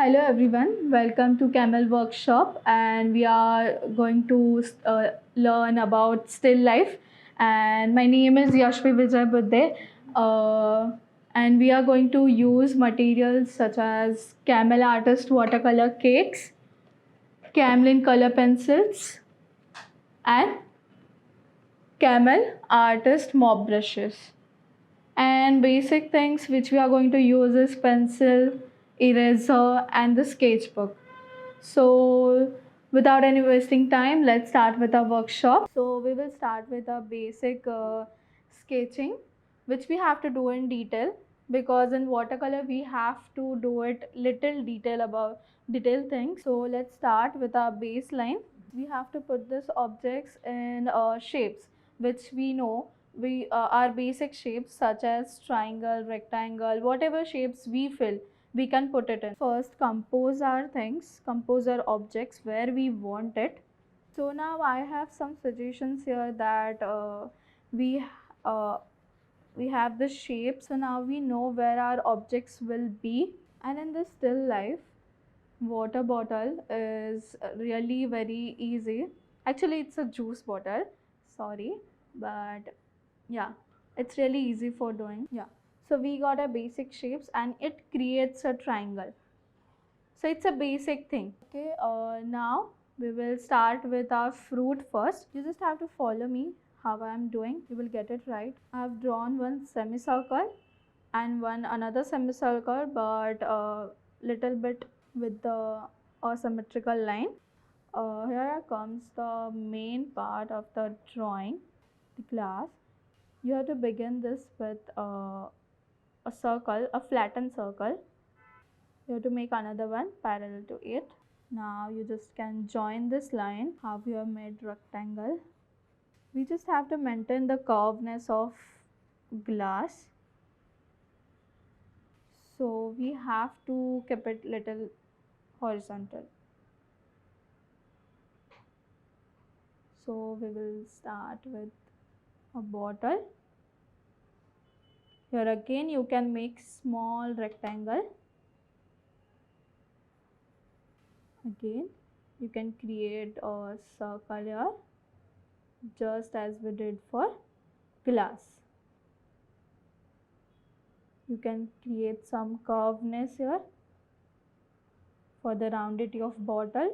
Hello everyone, welcome to Camel Workshop, and we are going to learn about still life. And my name is Yashvi Vijay Budde, and we are going to use materials such as Camel Artist Watercolor cakes, Camlin color pencils, and Camel Artist mop brushes. And basic things which we are going to use is pencil, eraser, and the sketchbook. So without any wasting time, let's start with our workshop. So we will start with a basic sketching, which we have to do in detail, because in watercolor we have to do it little detail about detail things. So let's start with our baseline. We have to put this objects in shapes which we know we are basic shapes such as triangle, rectangle, whatever shapes we fill we can put it in. First, compose our things, compose our objects where we want it. So now I have some suggestions here that we uh, we have the shape. So now we know where our objects will be. And in this still life, water bottle is really very easy. Actually, it's a juice bottle. Sorry, but yeah, it's really easy for doing. Yeah. So we got a basic shapes and it creates a triangle. So it's a basic thing. Okay, now we will start with our fruit first. You just have to follow me how I am doing. You will get it right. I have drawn one semicircle and one another semicircle, but a little bit with the asymmetrical line. Here comes the main part of the drawing, the glass. You have to begin this with a circle, a flattened circle. You have to make another one parallel to it. Now you just can join this line how you have made rectangle. We just have to maintain the curveness of glass, so we have to keep it little horizontal. So we will start with a bottle. Here again you can make small rectangle. Again you can create a circle here, just as we did for glass. You can create some curveness here for the roundity of bottle.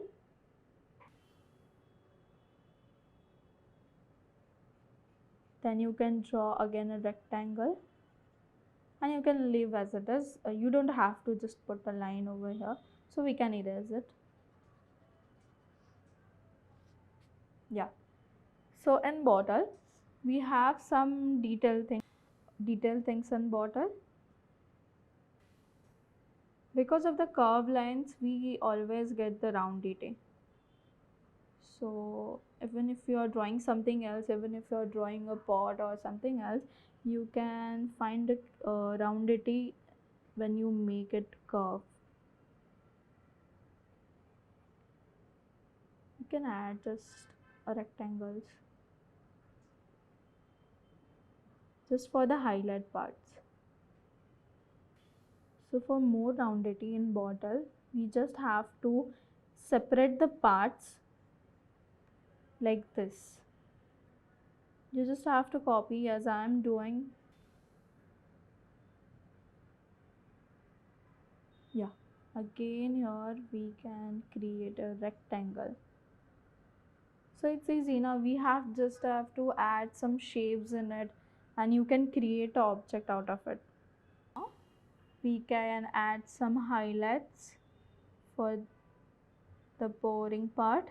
Then you can draw again a rectangle and you can leave as it is. You don't have to just put a line over here, so we can erase it. Yeah. So in bottle we have some detail things in bottle. Because of the curved lines we always get the roundity. So even if you are drawing something else, even if you are drawing a pot or something else, you can find the roundity when you make it curve. You can add just rectangles just for the highlight parts. So for more roundity in bottle, we just have to separate the parts like this. You just have to copy as I am doing. Yeah, again here we can create a rectangle. So it's easy. Now we just have to add some shapes in it and you can create an object out of it. Now we can add some highlights for the pouring part,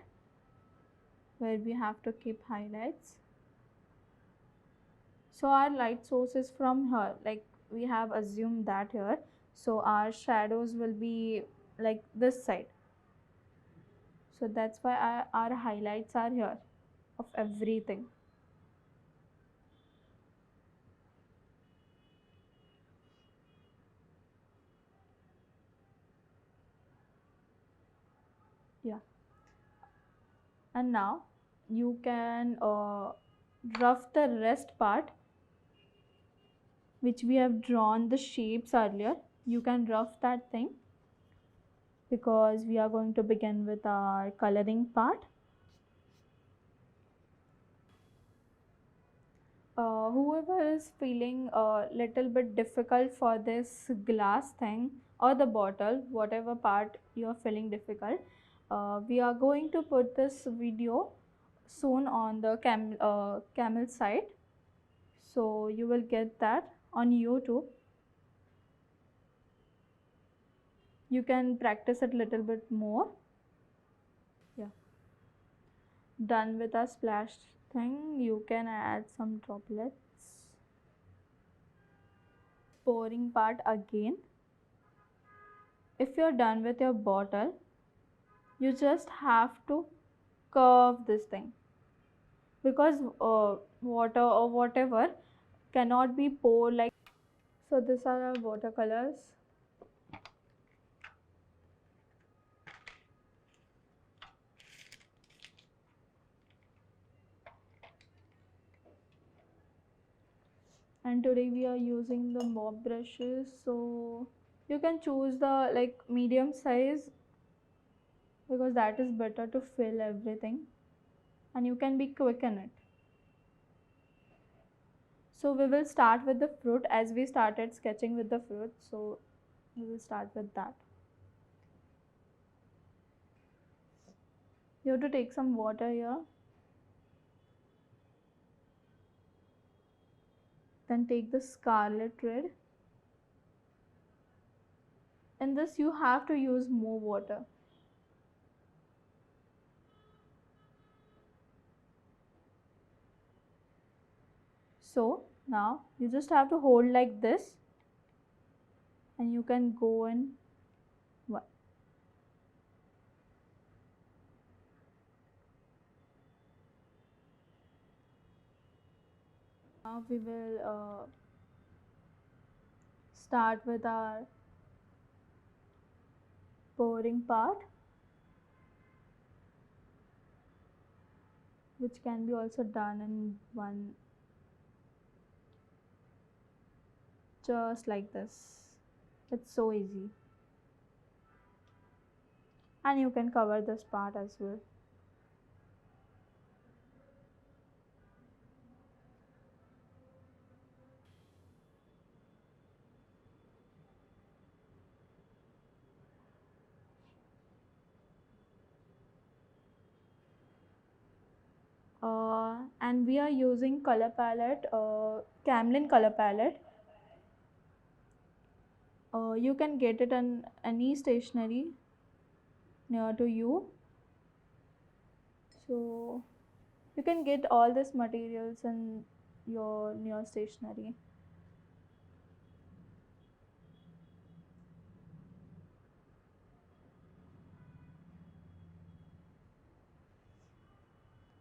where we have to keep highlights. So our light source is from here, like we have assumed that here. So our shadows will be like this side. So that's why our highlights are here of everything. Yeah. And now you can rough the rest part which we have drawn the shapes earlier. You can rough that thing because we are going to begin with our coloring part. Whoever is feeling a little bit difficult for this glass thing or the bottle, whatever part you're feeling difficult, we are going to put this video soon on the camel site, so you will get that on YouTube. You can practice it little bit more. Yeah, done with our splash thing. You can add some droplets. Pouring part again. If you're done with your bottle, you just have to curve this thing, because water or whatever cannot be poured like. So these are our watercolors. And today we are using the mop brushes, so you can choose the like medium size, because that is better to fill everything and you can be quick in it. So we will start with the fruit, as we started sketching with the fruit, so we will start with that. You have to take some water here, then take the scarlet red. In this you have to use more water. So now you just have to hold like this and you can go in one. Now we will start with our pouring part, which can be also done in one, just like this. It's so easy, and you can cover this part as well. And we are using color palette, Camlin color palette. You can get it in any stationery near to you. So you can get all these materials in your near stationery.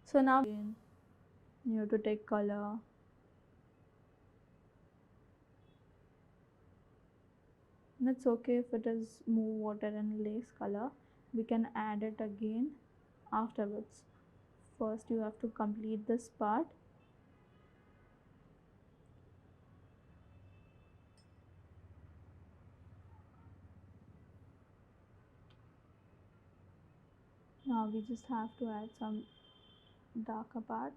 So now again, you have to take color. And it's okay if it is more water and less color. We can add it again afterwards. First you have to complete this part. Now we just have to add some darker part.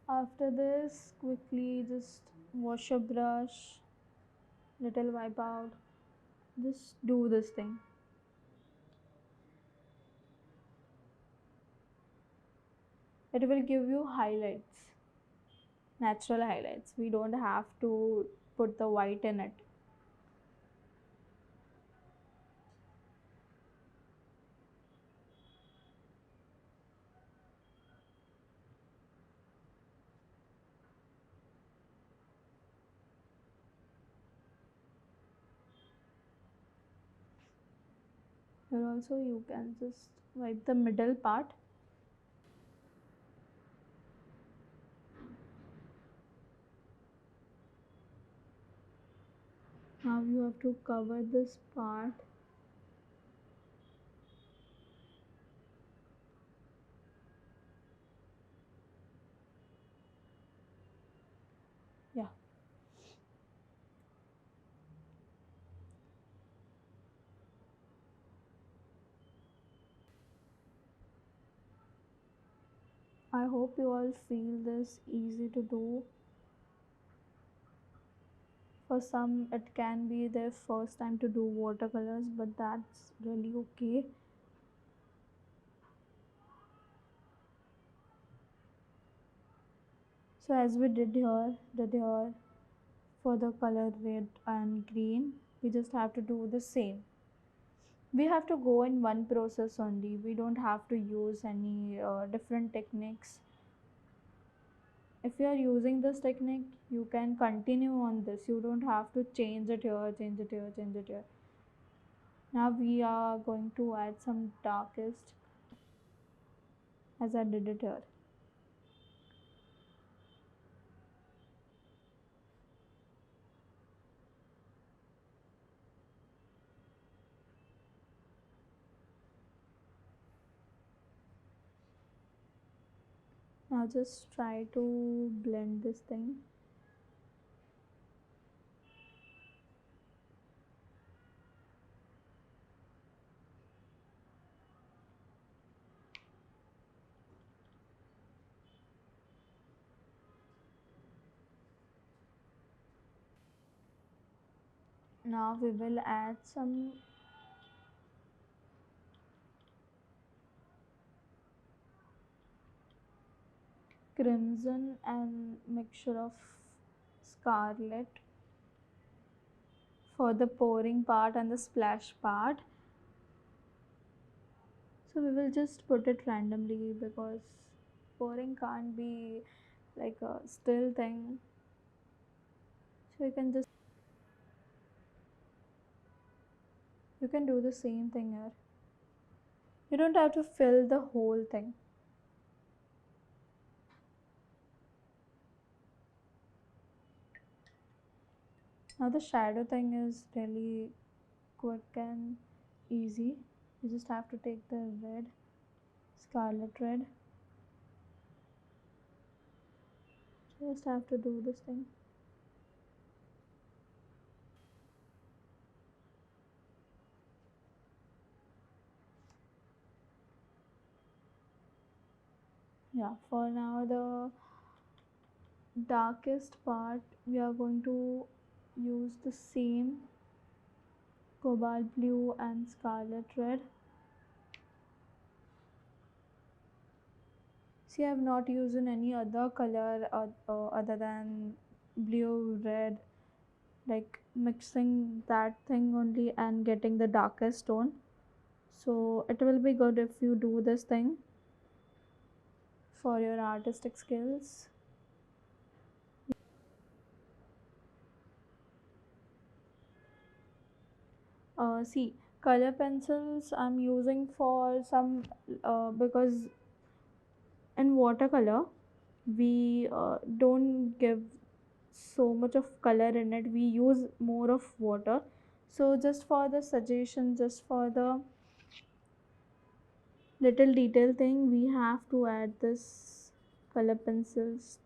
After this, quickly just wash your brush, little wipe out. Just do this thing. It will give you highlights, natural highlights. We don't have to put the white in it. Here also you can just wipe the middle part. Now you have to cover this part. Yeah. I hope you all feel this easy to do. For some, it can be their first time to do watercolors, but that's really okay. So, as we did here for the color red and green, we just have to do the same. We have to go in one process only. We don't have to use any different techniques. If you are using this technique, you can continue on this. You don't have to change it here, change it here, change it here. Now we are going to add some darkest as I did it here. Now just try to blend this thing. Now we will add some crimson and mixture of scarlet for the pouring part and the splash part. So we will just put it randomly because pouring can't be like a still thing. So you can do the same thing here. You don't have to fill the whole thing. Now the shadow thing is really quick and easy. You just have to take the red, scarlet red. Just have to do this thing. Yeah, for now the darkest part we are going to use the same cobalt blue and scarlet red. See, I have not used in any other color other than blue, red, like mixing that thing only and getting the darkest tone. So it will be good if you do this thing for your artistic skills. See, color pencils I'm using for some because in watercolor we don't give so much of color in it. We use more of water. So just for the suggestion, just for the little detail thing, we have to add this color pencils.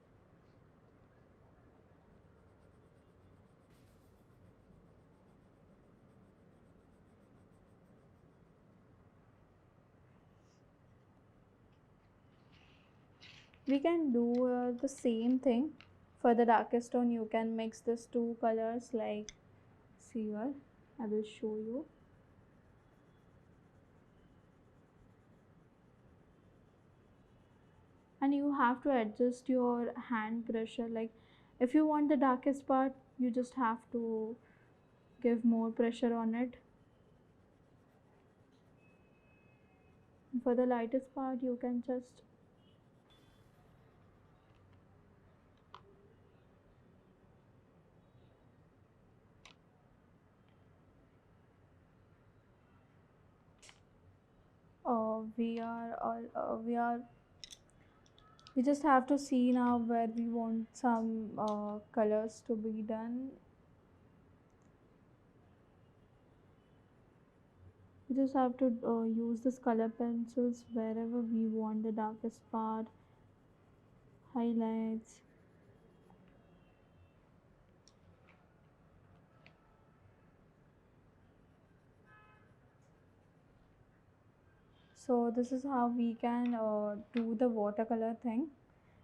We can do the same thing for the darkest tone. You can mix these two colors like, see here, I will show you. And you have to adjust your hand pressure. Like if you want the darkest part, you just have to give more pressure on it. For the lightest part, you can just we just have to see now where we want some colors to be done. We just have to use this color pencils wherever we want the darkest part, highlights. So this is how we can do the watercolor thing.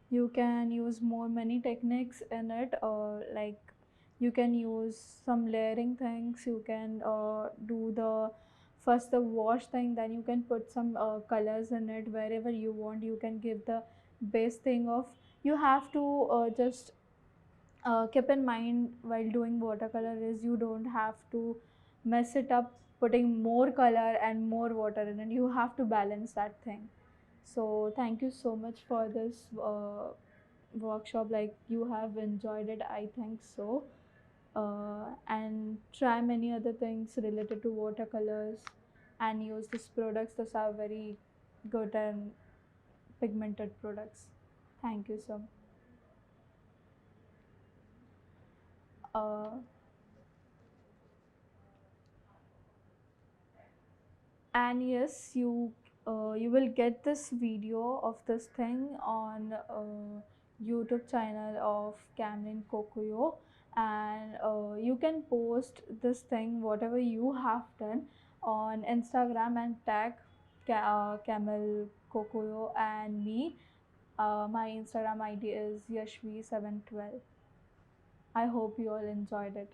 You can use more many techniques in it, like you can use some layering things. You can do the first the wash thing, then you can put some colors in it wherever you want. You can give the base thing of, you have to just keep in mind while doing watercolor is you don't have to mess it up putting more color and more water in it. You have to balance that thing. So thank you so much for this workshop. Like, you have enjoyed it, I think so. And try many other things related to watercolors and use these products. Those are very good and pigmented products. Thank you so much. uh, and yes, you will get this video of this thing on YouTube channel of Camlin Kokuyo, and you can post this thing whatever you have done on Instagram and tag Camel Kokuyo and me. My Instagram ID is Yashvi712. I hope you all enjoyed it.